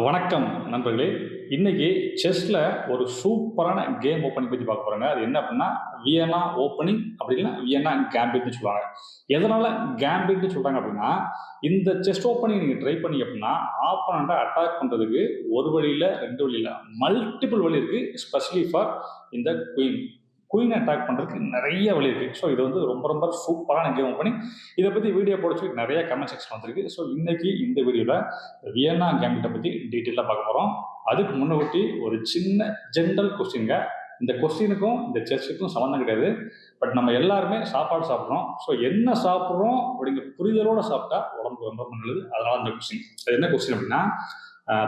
வணக்கம் நண்பர்களே. இன்னைக்கு செஸ்ல ஒரு சூப்பரான கேம் ஓப்பனிங் பத்தி பார்க்க போறோங்க. அது என்ன அப்படின்னா, வியன்னா ஓப்பனிங் அப்படி இல்லைன்னா வியன்னா கேம்பிட்னு சொல்லுவாங்க. எதனால கேம்பிட்னு சொல்றாங்க அப்படின்னா, இந்த செஸ் ஓப்பனிங் நீங்க ட்ரை பண்ணீங்க அப்படின்னா, ஆப்போனண்ட்ட அட்டாக் பண்றதுக்கு ஒரு வழி இல்ல, 2 வழி இல்ல. மல்டிபிள் வழி இருக்கு. எஸ்பெஷலி ஃபார் இந்த குயின். குயின் அட்டாக் பண்றதுக்கு நெறைய வழி இருக்கு. ஸோ இது வந்து ரொம்ப ரொம்ப சூப்பரான கேம் ஓப்பனிங். இத பத்தி வீடியோ போட சொல்லி நெறைய கமெண்ட் செக்ஷன் வந்திருக்கு. ஸோ இன்னைக்கு இந்த வீடியோல வியன்னா கேம்பிட்ட பத்தி டீட்டெயிலாக பார்க்க போகிறோம். அதுக்கு முன்னொட்டி ஒரு சின்ன ஜென்ரல் கொஸ்டின்ங்க. இந்த கொஸ்டினுக்கும் இந்த செஸ்ஸுக்கும் சம்மந்தம் கிடையாது. பட் நம்ம எல்லாருமே சாப்பாடு சாப்பிட்றோம். ஸோ என்ன சாப்பிட்றோம் அப்படிங்கிற புரிதலோட சாப்பிட்டா உடம்புக்கு ரொம்ப நல்லது. அதனால அந்த கொஸ்டின். அது என்ன கொஸ்டின் அப்படின்னா,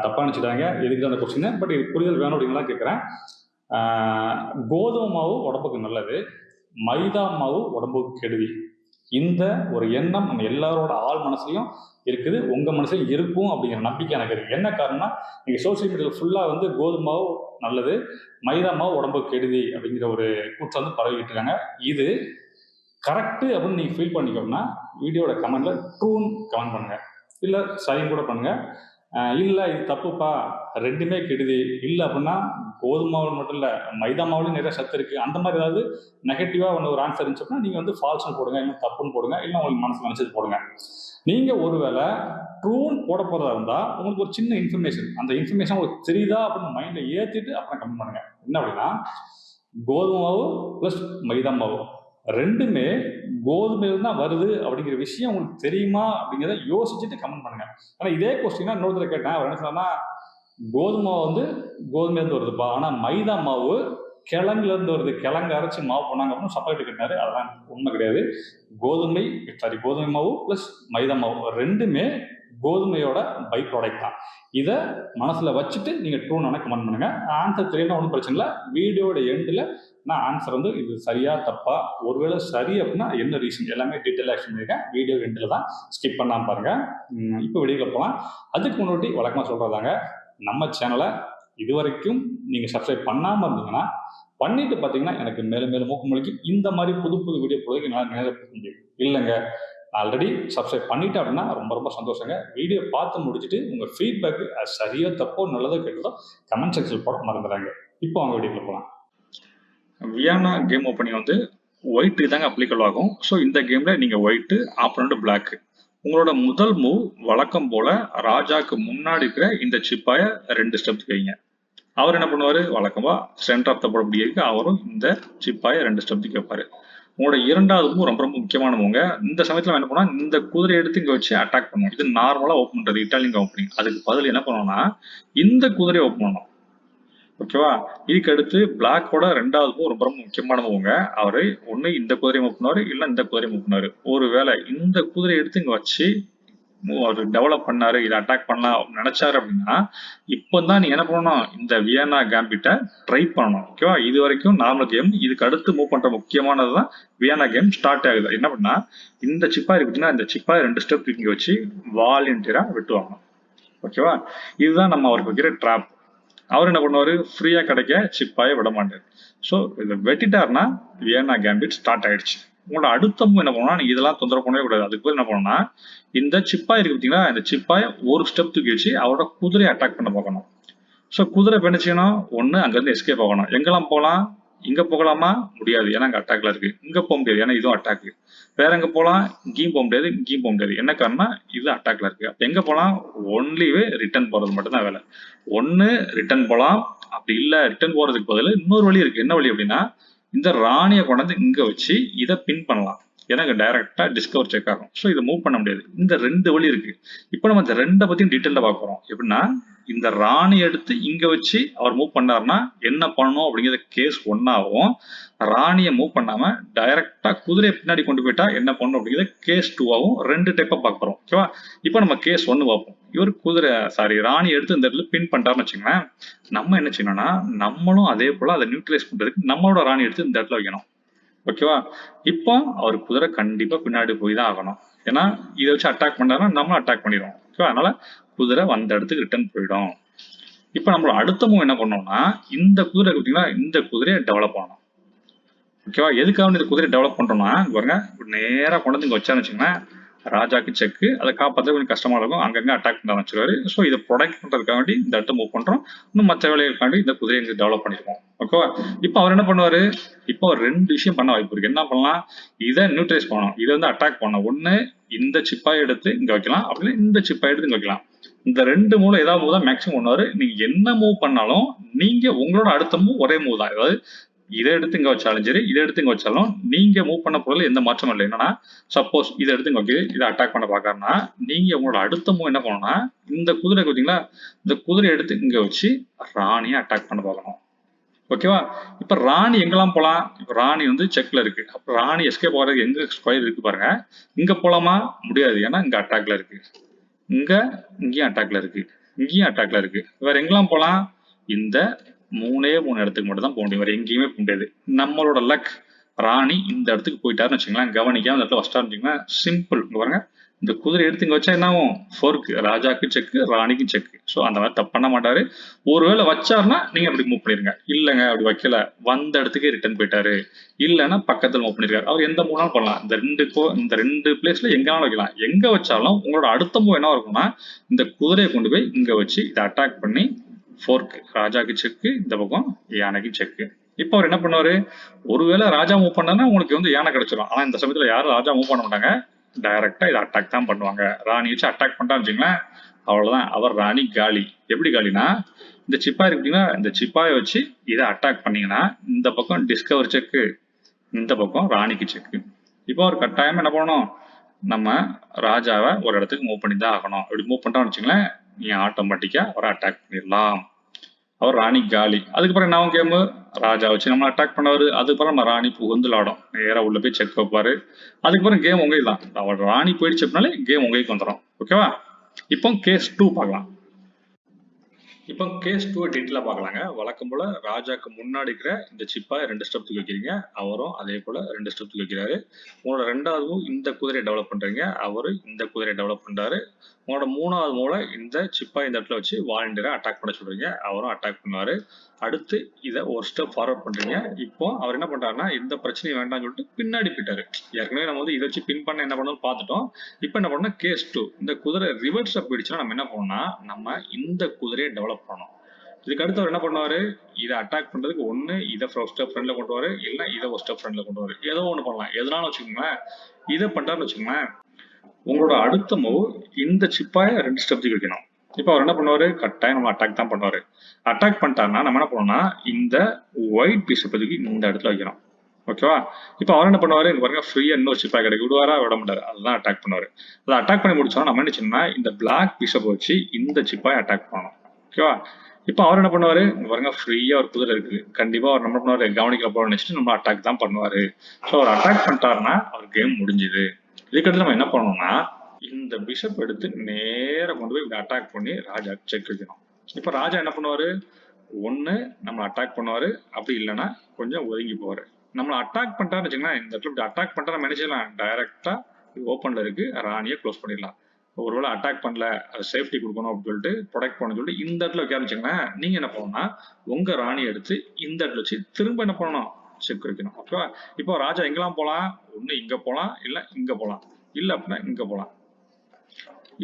தப்பா நினச்சிட்டாங்க எதுக்கு அந்த கொஸ்டின், பட் இது புரிதல் வேணும் அப்படின்லாம் கேட்குறேன். கோதுமை மாவு உடம்புக்கு நல்லது, மைதா மாவு உடம்புக்கு கெடுதி. இந்த ஒரு எண்ணம் நம்ம எல்லாரோட ஆள் மனசுலையும் இருக்குது, உங்க மனசுலையும் இருக்கும் அப்படிங்கிற நம்பிக்கை எனக்கு இருக்கு. என்ன காரணம்னா, நீங்க சோசியல் மீடியாவில் ஃபுல்லா வந்து கோதுமை மாவு நல்லது, மைதா மாவு உடம்புக்கு கெடுதி அப்படிங்கிற ஒரு கூற்று வந்து பரவிக்கிட்டு இருக்காங்க. இது கரெக்டு அப்படின்னு நீங்க ஃபீல் பண்ணிக்கோன்னா வீடியோட கமெண்ட்ல ட்ரூன்னு கமெண்ட் பண்ணுங்க, இல்லை சரின்னு கூட பண்ணுங்க. இல்லை இது தப்புப்பா, ரெண்டுமே கெடுதி இல்லை அப்படின்னா, கோதுமை மாவு மட்டும் இல்லை மைதா மாவுலையும் நிறைய சத்து இருக்குது, அந்த மாதிரி ஏதாவது நெகட்டிவாக ஒன்று ஒரு ஆன்சர் இருந்துச்சு அப்படின்னா நீங்கள் வந்து ஃபால்ஸ்னு போடுங்க, இல்லை தப்புன்னு போடுங்க, இல்லை உங்களுக்கு மனசு நினச்சது போடுங்க. நீங்கள் ஒருவேளை ட்ரூன் போட போகிறதா இருந்தால் உங்களுக்கு ஒரு சின்ன இன்ஃபர்மேஷன், அந்த இன்ஃபர்மேஷன் உங்களுக்கு தெரியுதா அப்படின்னு மைண்டில் ஏற்றிட்டு அப்புறம் கமெண்ட் பண்ணுங்க. என்ன அப்படின்னா, கோதுமை மாவு ப்ளஸ் மைதா மாவு ரெண்டுமே கோதுமையில தான் வருது அப்படிங்கிற விஷயம் உங்களுக்கு தெரியுமா அப்படிங்கிறத யோசிச்சுட்டு கமெண்ட் பண்ணுங்க. ஆனால் இதே கொஸ்டினா இன்னொருத்தர் கேட்டேன், அவர் என்ன சொன்னா, கோதுமை மாவு வந்து கோதுமையிலேருந்து வருதுப்பா, ஆனால் மைதா மாவு கிழங்குலேருந்து வருது, கிழங்கு அரைச்சி மாவு பண்ணாங்க அப்படின்னு செப்பரேட் கேட்டாரு. அதெல்லாம் உண்மை கிடையாது. கோதுமை மாவு ப்ளஸ் மைதா மாவு ரெண்டுமே கோதுமையோட பை ப்ராடக்ட் தான். இதை மனசில் வச்சுட்டு நீங்கள் ட்ரூன்னு கமெண்ட் பண்ணுங்க. ஆன்சர் தெரியணும் ஒன்றும் பிரச்சனை இல்லை. வீடியோட எண்டில் நான் ஆன்சர் வந்து இது சரியா தப்பா, ஒருவேளை சரி அப்படின்னா என்ன ரீசன் எல்லாமே டீட்டெயிலாக ஆக்ஷன் பண்ணியிருக்கேன். வீடியோ எண்டில் தான், ஸ்கிப் பண்ணாமல் பாருங்க. இப்போ வீடியோவில் போகலாம். அதுக்கு முன்னாடி வழக்கமாக சொல்கிறதாங்க, நம்ம சேனலை இதுவரைக்கும் நீங்கள் சப்ஸ்கிரைப் பண்ணாமல் இருந்தீங்கன்னா பண்ணிட்டு பார்த்தீங்கன்னா எனக்கு மேலும் மேலும் ஊக்கமளிக்கு இந்த மாதிரி புது புது வீடியோ போடுறதுக்கு என்னால் நேரப்படுத்த முடியும். இல்லைங்க, ஆல்ரெடி சப்ஸ்கிரைப் பண்ணிட்டேன் அப்படின்னா ரொம்ப ரொம்ப சந்தோஷங்க. வீடியோ பார்த்து முடிச்சுட்டு உங்கள் ஃபீட்பேக்கு அது சரியோ தப்போ நல்லதோ கெட்டதோ கமெண்ட் செக்ஷன் போட மறந்துடுறாங்க. இப்போ அவங்க வீடியோக்குள்ள போகலாம். வியானா கேம் ஓப்பனிங் வந்து ஒயிட்டு தாங்க அப்ளிகபிள் ஆகும். ஸோ இந்த கேமில் நீங்கள் ஒயிட்டு, ஆப்போனண்ட் பிளாக்கு. உங்களோட முதல் மூவ் வழக்கம் போல ராஜாக்கு முன்னாடி இருக்கிற இந்த சிப்பாயை 2 ஸ்டெப்ஸ் வைங்க. அவர் என்ன பண்ணுவார், வழக்கமா சென்டர் ஆஃப் த போர்டு இப்படி இருக்கு, அவரும் இந்த சிப்பாயை 2 ஸ்டெப்ஸ் வைப்பாரு. உங்களோட இரண்டாவது மூவ் ரொம்ப ரொம்ப முக்கியமான மூவங்க. இந்த சமயத்தில் என்ன பண்ணுவோம், இந்த குதிரை எடுத்து இங்கே வச்சு அட்டாக் பண்ணுவோம். இது நார்மலாக ஓப்பன் பண்ணுறது, இட்டாலியன் ஓப்பனிங். அதுக்கு பதில் என்ன பண்ணுவோம்னா, இந்த குதிரையை ஓப்பன் பண்ணணும். ஓகேவா? இதுக்கு அடுத்து பிளாக்கோட ரெண்டாவது மூவ் ரொம்ப ரொம்ப முக்கியமான மூவுங்க. அவரு ஒண்ணு இந்த குதிரையை மூவ் பண்ணுவாரு, இல்ல இந்த குதிரையை மூவ் பண்ணுவாரு. ஒருவேளை இந்த குதிரையை எடுத்து இங்க வச்சு அவர் டெவலப் பண்ணாரு, இதை அட்டாக் பண்ணலாம் நினைச்சாரு அப்படின்னா, இப்போதான் நீ என்ன பண்ணணும், இந்த வியன்னா கேம்பிட்ட ட்ரை பண்ணணும். ஓகேவா? இது வரைக்கும் நார்மல் கேம். இதுக்கு அடுத்து மூவ் பண்ற முக்கியமானதுதான் வியன்னா கேம் ஸ்டார்ட் ஆகுது. என்ன பண்ணா, இந்த சிப்பாய் இருக்குன்னா இந்த சிப்பாய் 2 ஸ்டெப் இங்க வச்சு வாலண்டியரா வெட்டுவாங்க. ஓகேவா? இதுதான் நம்ம அவருக்கு வைக்கிற ட்ராப். அவர் என்ன பண்ணுவாரு, ஃப்ரீயா கிடைக்க சிப்பாயை விட மாட்டார். ஸோ இதை வெட்டிட்டாருன்னா வியன்னா கேம்பிட் ஸ்டார்ட் ஆயிடுச்சு. உங்களோட அடுத்த மூவ் என்ன பண்ணணும்னா, நீங்க இதெல்லாம் தொந்தரவு பண்ணவே கூடாது. அதுக்கு என்ன பண்ணணும்னா, இந்த சிப்பாய் இருக்கு பார்த்தீங்களா, இந்த சிப்பாயை ஒரு ஸ்டெப் தூக்கி வச்சு அவரோட குதிரையை அட்டாக் பண்ண பார்க்கணும். ஸோ குதிரை என்ன செய்யணும், ஒன்று அங்கேருந்து எஸ்கேப் ஆகணும். எங்கெல்லாம் போகலாம், இங்க போகலாமா, முடியாது, ஏன்னா அங்கே அட்டாக்ல இருக்கு. இங்க போக முடியாது, ஏன்னா இதுவும் அட்டாக். வேற எங்க போகலாம், இங்கேயும் போக முடியாது, இங்கேயும் போக முடியாது. என்ன காரணம்னா இது அட்டாக்ல இருக்கு. அப்ப எங்க போகலாம், ஒன்லிவே ரிட்டர்ன் போறது மட்டும்தான் வேலை. ஒன்னு ரிட்டர்ன் போகலாம், அப்படி இல்லை ரிட்டர்ன் போறதுக்கு பதில் இன்னொரு வழி இருக்கு. என்ன வழி அப்படின்னா, இந்த ராணியை கொண்டாந்து இங்க வச்சு இதை பின் பண்ணலாம். எனக்கு டைரக்டா டிஸ்கவர் செக் ஆகும். ஸோ இதை மூவ் பண்ண முடியாது. இந்த 2 வழி இருக்கு. இப்போ நம்ம இந்த 2 பத்தியும் டீட்டெயில பார்க்க போறோம். எப்படின்னா, இந்த ராணி எடுத்து இங்க வச்சு அவர் மூவ் பண்ணாருன்னா என்ன பண்ணணும் அப்படிங்கிற கேஸ் 1 ஆகும். ராணியை மூவ் பண்ணாம டைரக்டா குதிரையை பின்னாடி கொண்டு போயிட்டா என்ன பண்ணணும் அப்படிங்கிறத கேஸ் 2 ஆகும். 2 டைப்பா பார்க்க போறோம். ஓகேவா? இப்போ நம்ம கேஸ் 1 பார்ப்போம். இவர் ராணி எடுத்து இந்த இடத்துல பின் பண்ணிட்டாருன்னு வச்சுங்களேன். நம்ம என்ன செய்யணும்னா, நம்மளும் அதே போல அதை நியூட்ரலைஸ் பண்றதுக்கு நம்மளோட ராணி எடுத்து இந்த இடத்துல வைக்கணும். ஓகேவா? இப்போ அவர் குதிரை கண்டிப்பா பின்னாடி போய் தான் ஆகணும். ஏன்னா இதை வச்சு அட்டாக் பண்ணாருன்னா நம்மளும் அட்டாக் பண்ணிடுவோம். ஓகேவா? அதனால குதிரை வந்த இடத்துக்கு ரிட்டர்ன் போயிடும். இப்போ நம்மளோட அடுத்த மூவ் என்ன பண்ணோம்னா, இந்த குதிரை பார்த்தீங்கன்னா இந்த குதிரையை டெவலப் ஆகணும். ஓகேவா? எதுக்காக இந்த குதிரை டெவலப் பண்றோம்னா, பாருங்க நேரா கொண்டு வந்து இங்க வச்சான்னு வச்சுக்கோங்களேன், ராஜாக்கு செக்கு, அதை காப்பாற்ற கொஞ்சம் கஷ்டமா இருக்கும், அங்கங்க அட்டாக் பண்ண ஆரம்பிச்சிருவாரு. ஸோ இதை ப்ரொடெக்ட் பண்றதுக்காண்டி இந்த இடத்த மூவ் பண்றோம், இன்னும் மற்ற வேலைகளுக்காண்டி இந்த குதிரையை இங்க டெவலப் பண்ணிருக்கோம். ஓகேவா? இப்போ அவர் என்ன பண்ணுவாரு, இப்போ ஒரு 2 விஷயம் பண்ண வாய்ப்பு இருக்கு. என்ன பண்ணலாம், இதை நியூட்ரலைஸ் பண்ணணும், இதை வந்து அட்டாக் பண்ணணும். ஒண்ணு இந்த சிப்பாய் எடுத்து இங்க வைக்கலாம், அப்படின்னா இந்த சிப்பாய் எடுத்து இங்க வைக்கலாம். இந்த 2 மூவ்ல ஏதாவது மூவ் தான் மேக்ஸிமம் பண்ணுவாரு. நீங்க என்ன மூவ் பண்ணாலும் நீங்க உங்களோட அடுத்த மூவ் ஒரே மூவ் தான். அதாவது இதை எடுத்து இங்க வச்சாலும் சரி, இதை எடுத்து இங்க வச்சாலும் நீங்க மூவ் பண்ண பொருள் எந்த மாற்றமும் இல்லை. என்னன்னா சப்போஸ் இதை எடுத்து இங்க வைக்க, இதை அட்டாக் பண்ண பாக்காருன்னா நீங்க உங்களோட அடுத்த மூவ் என்ன பண்ணணும்னா, இந்த குதிரை பார்த்தீங்களா, இந்த குதிரை எடுத்து இங்க வச்சு ராணியை அட்டாக் பண்ண பார்க்கணும். ஓகேவா? இப்ப ராணி எங்கெல்லாம் போலாம், இப்ப ராணி வந்து செக்ல இருக்கு. அப்ப ராணி எஸ்கேப் ஆகிறதுக்கு எங்க ஸ்கொயர் இருக்கு பாருங்க. இங்க போலாமா, முடியாது, ஏன்னா இங்க அட்டாக்ல இருக்கு. இங்கேயும் அட்டாக்ல இருக்கு, இங்கேயும் அட்டாக்ல இருக்கு. வேற எங்கெல்லாம் போலாம், இந்த 3 இடத்துக்கு மட்டும் தான் போக முடியும், வேற எங்கேயுமே போக முடியாது. நம்மளோட லக் ராணி இந்த இடத்துக்கு போயிட்டாருன்னு வச்சுக்கலாம், கவனிக்காம இந்த இடத்துல வச்சிட்டாருன்னு வச்சுக்கலாம், சிம்பிள். பாருங்க, இந்த குதிரை எடுத்து இங்க வச்சா என்ன ஆகும், ஃபோர்க்கு, ராஜாக்கு செக்கு, ராணிக்கு செக்கு. ஸோ அந்த மாதிரி தப்பு பண்ண மாட்டாரு. ஒருவேளை வச்சாருன்னா நீங்க அப்படி மூவ் பண்ணிருங்க. இல்லைங்க அப்படி வைக்கல, வந்த இடத்துக்கு ரிட்டர்ன் போயிட்டாரு, இல்லைன்னா பக்கத்துல மூவ் பண்ணிருக்காரு, அவர் எந்த மூவ்னாலும் பண்ணலாம். இந்த ரெண்டு பிளேஸ்ல எங்கனாலும் வைக்கலாம். எங்க வச்சாலும் உங்களோட அடுத்த மூவ் என்ன இருக்கும்னா, இந்த குதிரையை கொண்டு போய் இங்க வச்சு இதை அட்டாக் பண்ணி ஃபோர்க்கு, ராஜாக்கு செக்கு, இந்த பக்கம் யானைக்கு செக்கு. இப்போ அவர் என்ன பண்ணுவாரு, ஒருவேளை ராஜா மூவ் பண்ணா உங்களுக்கு வந்து யானை கிடைச்சிடும். ஆனா இந்த சமயத்துல யாரும் ராஜா மூவ் பண்ண மாட்டாங்க, டைரக்டா இதை அட்டாக் தான் பண்ணுவாங்க. ராணி வச்சு அட்டாக் பண்ணிட்டான்னு வச்சுங்களேன், அவ்வளவுதான், அவர் ராணி காலி. எப்படி காலினா, இந்த சிப்பாய் இருக்குங்களா, இந்த சிப்பாயை வச்சு இதை அட்டாக் பண்ணீங்கன்னா இந்த பக்கம் டிஸ்கவர் செக்கு, இந்த பக்கம் ராணிக்கு செக்கு. இப்போ ஒரு கட்டாயம் என்ன பண்ணணும், நம்ம ராஜாவை ஒரு இடத்துக்கு மூவ் பண்ணி தான் ஆகணும். இப்படி மூவ் பண்ணிட்டோம்னு வச்சுங்களேன், நீ ஆட்டோமேட்டிக்கா அவரை அட்டாக் பண்ணிடலாம். அவர் ராணி காலி. அதுக்கப்புறம் என்ன ஆகும், கேமு ராஜா வச்சு நம்ம அட்டாக் பண்ணாரு. அதுக்கப்புறம் நம்ம ராணி புகுந்து விளாடும், நேரா உள்ள போய் செக் வைப்பாரு. அதுக்கப்புறம் கேம் உங்க தான், அவர் ராணி போயிடுச்சு அப்படின்னாலே கேம் உங்களுக்கு வந்துடும். ஓகேவா? இப்போ கேஸ் 2 பார்க்கலாம். இப்போ கேஸ் 2 டீட்டெயிலா பார்க்கலாங்க. வழக்கம் போல ராஜாக்கு முன்னாடி இருக்கிற இந்த சிப்பாய் 2 ஸ்டெப் தூக்கி வைக்கிறீங்க, அவரும் அதே போல 2 ஸ்டெப் தூக்கி வைக்கிறாரு. உங்களோட 2வது இந்த குதிரையை டெவலப் பண்றீங்க, அவரு இந்த குதிரையை டெவலப் பண்றாரு. உங்களோட 3வது மூளை இந்த சிப்பாய் இந்த இடத்துல வச்சு வாலண்டியரா அட்டாக் பண்ண சொல்றீங்க, அவரும் அட்டாக் பண்ணுவாரு. அடுத்து இதை ஒரு ஸ்டெப் ஃபார்வர்ட் பண்றீங்க. இப்போ அவர் என்ன பண்றாருன்னா, இந்த பிரச்சனையும் வேண்டாம்னு சொல்லிட்டு பின்னாடி போயிட்டாரு. ஏற்கனவே நம்ம வந்து இதை வச்சு பின் பண்ண என்ன பண்ணணும் பார்த்துட்டோம். இப்போ என்ன பண்ணணும், கேஸ் 2, இந்த குதிரை ரிவர்ஸ் போயிடுச்சுன்னா நம்ம என்ன பண்ணணும்னா, நம்ம இந்த குதிரையை டெவலப் பண்ணணும். இதுக்கு அடுத்து அவர் என்ன பண்ணுவாரு, இதை அட்டாக் பண்றதுக்கு ஒண்ணு இதை ஸ்டெப் ஃப்ரண்ட்ல கொண்டு வரு, இல்ல இதை ஒரு ஸ்டெப் ஃப்ரண்ட்ல கொண்டு வரு, ஏதோ ஒண்ணு பண்ணலாம். எதனாலும் வச்சுக்கோங்களேன், இதை பண்றாருன்னு வச்சுக்கோங்களேன், உங்களோட அடுத்த மூவ் இந்த சிப்பாயை 2 ஸ்டெப் தூக்கி வைக்கணும். இப்போ அவர் என்ன பண்ணுவாரு, கட்டாயம் நம்ம அட்டாக் தான் பண்ணுவாரு. அட்டாக் பண்ணிட்டாருன்னா நம்ம என்ன பண்ணோம்னா, இந்த ஒயிட் பீஸை தூக்கி இந்த இடத்துல வைக்கணும். ஓகேவா? இப்போ அவர் என்ன பண்ணுவாரு, இங்க பாருங்க, ஃப்ரீயா இன்னொரு சிப்பாய் கிடைக்க விடுவாரா, விட மாட்டாரு, அதுதான் அட்டாக் பண்ணுவாரு. அதை அட்டாக் பண்ணி முடிச்சோம்னா நம்ம என்ன செய்யணும்னா, இந்த பிளாக் பீஸை வச்சு இந்த சிப்பாய் அட்டாக் பண்ணணும். ஓகேவா? இப்போ அவர் என்ன பண்ணுவாரு, இங்க பாருங்க, ஃப்ரீயா ஒரு குதிரை இருக்கு, கண்டிப்பா அவர் என்ன பண்ணுவாரு, கவனிக்கல போற நினைச்சிட்டு நம்ம அட்டாக் தான் பண்ணுவாரு. ஸோ அவர் அட்டாக் பண்ணிட்டாருன்னா அவர் கேம் முடிஞ்சுது. இதுக்கடுத்து நம்ம என்ன பண்ணணும்னா, இந்த பிஷப் எடுத்து நேரா கொண்டு போய் அட்டாக் பண்ணி ராஜா செக் வைக்கணும். இப்ப ராஜா என்ன பண்ணுவாரு, ஒண்ணு நம்ம அட்டாக் பண்ணுவாரு, அப்படி இல்லைன்னா கொஞ்சம் ஒதுங்கி போவாரு. நம்மளை அட்டாக் பண்ணிட்டான்னு வச்சுக்கலாம், இந்த இடத்துல அட்டாக் பண்ணிட்டா நம்ம என்ன செய்யலாம், டைரக்டா ஓப்பன்ல இருக்கு, ராணியை க்ளோஸ் பண்ணிடலாம். ஒருவேளை அட்டாக் பண்ணல, அது சேஃப்டி கொடுக்கணும் அப்படின்னு சொல்லிட்டு ப்ரொடெக்ட் பண்ணணும்னு சொல்லிட்டு இந்த இடத்துல வைக்க ஆரம்பிச்சுங்களேன், நீங்க என்ன பண்ணணும்னா உங்க ராணியை எடுத்து இந்த இடத்துல வச்சு திரும்ப என்ன பண்ணணும், செக் வைக்கணும். ஓகேவா? இப்போ ராஜா எங்கெல்லாம் போலாம், ஒண்ணு இங்க போலாம், இல்ல இங்க போலாம், இல்ல அப்படின்னா இங்க போலாம்,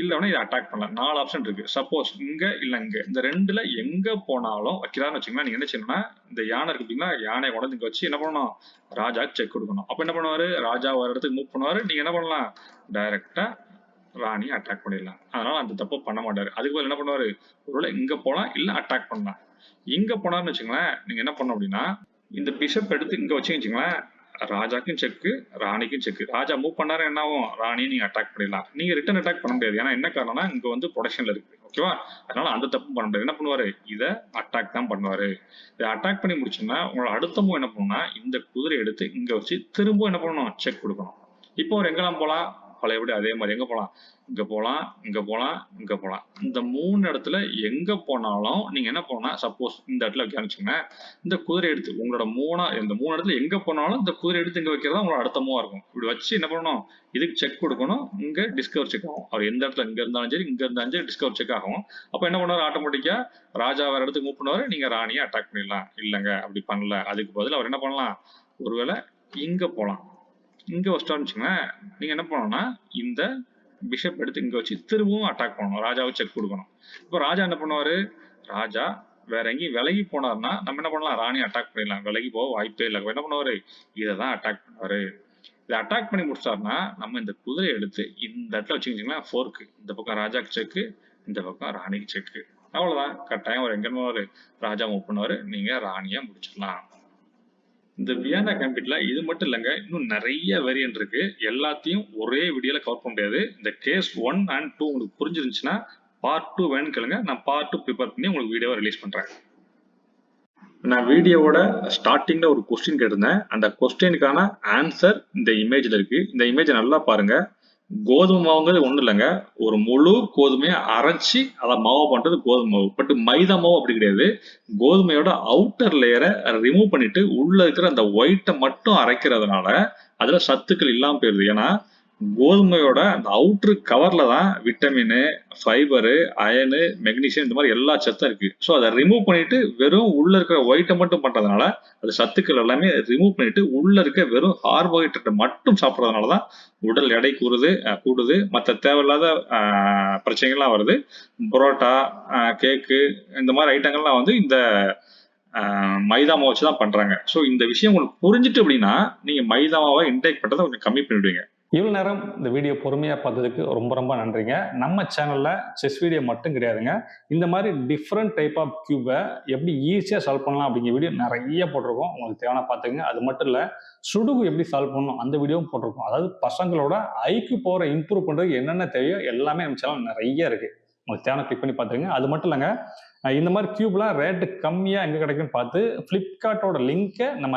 இல்லைன்னா இதை அட்டாக் பண்ணலாம். 4 ஆப்ஷன் இருக்கு. சப்போஸ் இங்க இல்ல இங்க, இந்த 2ல எங்க போனாலும் வைக்கிறான்னு வச்சுக்கோங்களேன், நீங்க என்ன செய்யணும்னா, இந்த யானை இருக்கு பார்த்தீங்களா, யானையை கொண்டு இங்க வச்சு என்ன பண்ணணும், ராஜாக்கு செக் கொடுக்கணும். அப்ப என்ன பண்ணுவாரு, ராஜா ஒரு இடத்துக்கு மூவ் பண்ணுவாரு, நீங்க என்ன பண்ணலாம், டைரக்டா ராணியை அட்டாக் பண்ணிடலாம். அதனால அந்த தப்பு பண்ண மாட்டாரு. அதுக்கு பதில் என்ன பண்ணுவாரு, ஒருவேளை இங்க போலாம், இல்ல அட்டாக் பண்ணலாம். இங்க போனாருன்னு வச்சுங்களேன், நீங்க என்ன பண்ணணும் அப்படின்னா, இந்த பிஷப் எடுத்து இங்க வச்சு வச்சுங்களேன், ராஜாக்கும் செக்கு, ராணிக்கும் செக்கு. ராஜா மூவ் பண்ணாரு என்ன ஆகும், ராணியை நீங்க அட்டாக் பண்ணிடலாம். நீங்க ரிட்டர்ன் அட்டாக் பண்ண முடியாது, ஏன்னா என்ன காரணம்னா இங்க வந்து ப்ரொடக்ஷன்ல இருக்கு. ஓகேவா? அதனால அந்த தப்பு பண்ண முடியாது. என்ன பண்ணுவாரு, இதை அட்டாக் தான் பண்ணுவாரு. இதை அட்டாக் பண்ணி முடிச்சோம்னா உங்களோட அடுத்த மூவ் என்ன பண்ணணும்னா, இந்த குதிரை எடுத்து இங்க வச்சு திரும்ப என்ன பண்ணணும், செக் கொடுக்கணும். இப்போ ஒரு எங்கெல்லாம் போலாம், பழையபடி அதே மாதிரி எங்க போலாம், இங்க போலாம், இங்க போலாம், இங்க போலாம். இந்த 3 இடத்துல எங்க போனாலும் நீங்க என்ன பண்ணலாம், சப்போஸ் இந்த இடத்துல வைக்க ஆரம்பிச்சுங்க, இந்த குதிரை எடுத்து உங்களோட இந்த 3 இடத்துல எங்க போனாலும் இந்த குதிரை எடுத்து இங்க வைக்கிறதா உங்களோட அடுத்த மூவா இருக்கும். இப்படி வச்சு என்ன பண்ணணும், இதுக்கு செக் கொடுக்கணும், இங்க டிஸ்கவர் செக் ஆகும். அவர் எந்த இடத்துல இங்க இருந்தாலும் சரி, இங்க இருந்தாலும் சரி டிஸ்கவர் செக் ஆகும். அப்ப என்ன பண்ணுவாரு, ஆட்டோமேட்டிக்கா ராஜா வேற இடத்துக்கு மூவ் பண்ணுவாரு, நீங்க ராணியை அட்டாக் பண்ணிடலாம். இல்லங்க அப்படி பண்ணல, அதுக்கு பதில் அவர் என்ன பண்ணலாம், ஒருவேளை இங்க போலாம், இங்க வச்சிட்டோம்னு வச்சுக்கோங்களேன், நீங்க என்ன பண்ணணும்னா இந்த பிஷப் எடுத்து இங்கே வச்சு திரும்பவும் அட்டாக் பண்ணணும், ராஜாவை செக் கொடுக்கணும். இப்போ ராஜா என்ன பண்ணுவார், ராஜா வேற எங்கேயும் விலகி போனார்னா நம்ம என்ன பண்ணலாம், ராணி அட்டாக் பண்ணிடலாம். விலகி போக வாய்ப்பே இல்லை. என்ன பண்ணுவார், இதை தான் அட்டாக் பண்ணுவார். இதை அட்டாக் பண்ணி முடிச்சாருன்னா நம்ம இந்த குதிரையை எடுத்து இந்த இடத்துல வச்சுக்கிட்டிங்கன்னா ஃபோர்க்கு, இந்த பக்கம் ராஜாக்கு செக்கு, இந்த பக்கம் ராணிக்கு செக்கு. அவ்வளோதான். கட்டாயம் ஒரு எங்கே பண்ணுவார், ராஜா மூவ் பண்ணுவார், நீங்கள் ராணியாக முடிச்சிடலாம். இந்த வியன்னா கம்பிட்ல இது மட்டும் இல்லைங்க, இன்னும் நிறைய வேரியன்ட் இருக்கு. எல்லாத்தையும் ஒரே வீடியோல கவர் பண்ண முடியாது. இந்த கேஸ் 1 and 2 உங்களுக்கு புரிஞ்சிருந்துச்சுன்னா பார்ட் 2 வேணும்னு கேளுங்க, நான் பார்ட் 2 ப்ரிப்பேர் பண்ணி உங்களுக்கு வீடியோவை ரிலீஸ் பண்றேன். நான் வீடியோவோட ஸ்டார்டிங்ல ஒரு கொஸ்டின் கேட்டிருந்தேன். அந்த கொஸ்டினுக்கான ஆன்சர் இந்த இமேஜ்ல இருக்கு. இந்த இமேஜை நல்லா பாருங்க. கோதுமை மாவுங்கிறது ஒன்றும் இல்லைங்க, ஒரு முழு கோதுமையை அரைச்சி அதை மாவு பண்றது கோதுமை மாவு. பட் மைதா மாவு அப்படி கிடையாது. கோதுமையோட அவுட்டர் லேயரை ரிமூவ் பண்ணிட்டு உள்ள இருக்கிற அந்த ஒயிட்டை மட்டும் அரைக்கிறதுனால அதுல சத்துக்கள் இல்லாம போயிருது. ஏன்னா கோதுமையோட அந்த அவுட்ரு கவர்ல தான் விட்டமின், ஃபைபரு, அயனு, மெக்னீசியம் இந்த மாதிரி எல்லா சத்தும் இருக்கு. ஸோ அதை ரிமூவ் பண்ணிட்டு வெறும் உள்ள இருக்கிற ஒயிட்டை மட்டும் பண்றதுனால அது சத்துக்கள் எல்லாமே ரிமூவ் பண்ணிட்டு உள்ள இருக்க வெறும் கார்போஹைட்ரேட்டை மட்டும் சாப்பிட்றதுனால தான் உடல் எடை கூடுது, மற்ற தேவையில்லாத பிரச்சனைகள்லாம் வருது. புரோட்டா, கேக்கு இந்த மாதிரி ஐட்டங்கள்லாம் வந்து இந்த மைதா மாவு வச்சு தான் பண்றாங்க. ஸோ இந்த விஷயம் உங்களுக்கு புரிஞ்சுட்டு அப்படின்னா நீங்க மைதா மாவை இன்டேக் பண்றதை கொஞ்சம் கம்மி பண்ணிவிடுவீங்க. இவ்வளோ நேரம் இந்த வீடியோ பொறுமையாக பார்த்ததுக்கு ரொம்ப ரொம்ப நன்றிங்க. நம்ம சேனலில் செஸ் வீடியோ மட்டும் கிடையாதுங்க, இந்த மாதிரி டிஃப்ரெண்ட் டைப் ஆஃப் கியூபை எப்படி ஈஸியாக சால்வ் பண்ணலாம் அப்படிங்கிற வீடியோ நிறைய போட்டிருக்கோம். உங்களுக்கு தேவையான பார்த்துங்க. அது மட்டும் இல்லை, சுடுகு எப்படி சால்வ் பண்ணணும் அந்த வீடியோவும் போட்டிருக்கோம். அதாவது பசங்களோட ஐக்யூ பவரை இம்ப்ரூவ் பண்ணுறதுக்கு என்னென்ன தேவையோ எல்லாமே நம்ம சேனல் நிறைய இருக்குது. உங்களுக்கு தேவையான கிளிக் பண்ணி பார்த்துங்க. அது மட்டும் இல்லைங்க, இந்த மாதிரி கியூப்லாம் ரேட்டு கம்மியாக எங்கே கிடைக்குன்னு பார்த்து ஃப்ளிப்கார்ட்டோட லிங்க்கை நம்ம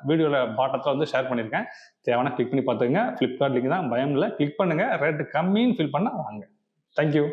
வீடியோவில் பாட்டத்தில் வந்து ஷேர் பண்ணியிருக்கேன். தேவையான கிளிக் பண்ணி பார்த்துங்க. ஃப்ளிப்கார்ட் லிங்க் தான், பயம் இல்லை, கிளிக் பண்ணுங்கள். ரேட்டு கம்மின்னு ஃபீல் பண்ணால் வாங்க. தேங்க்யூ.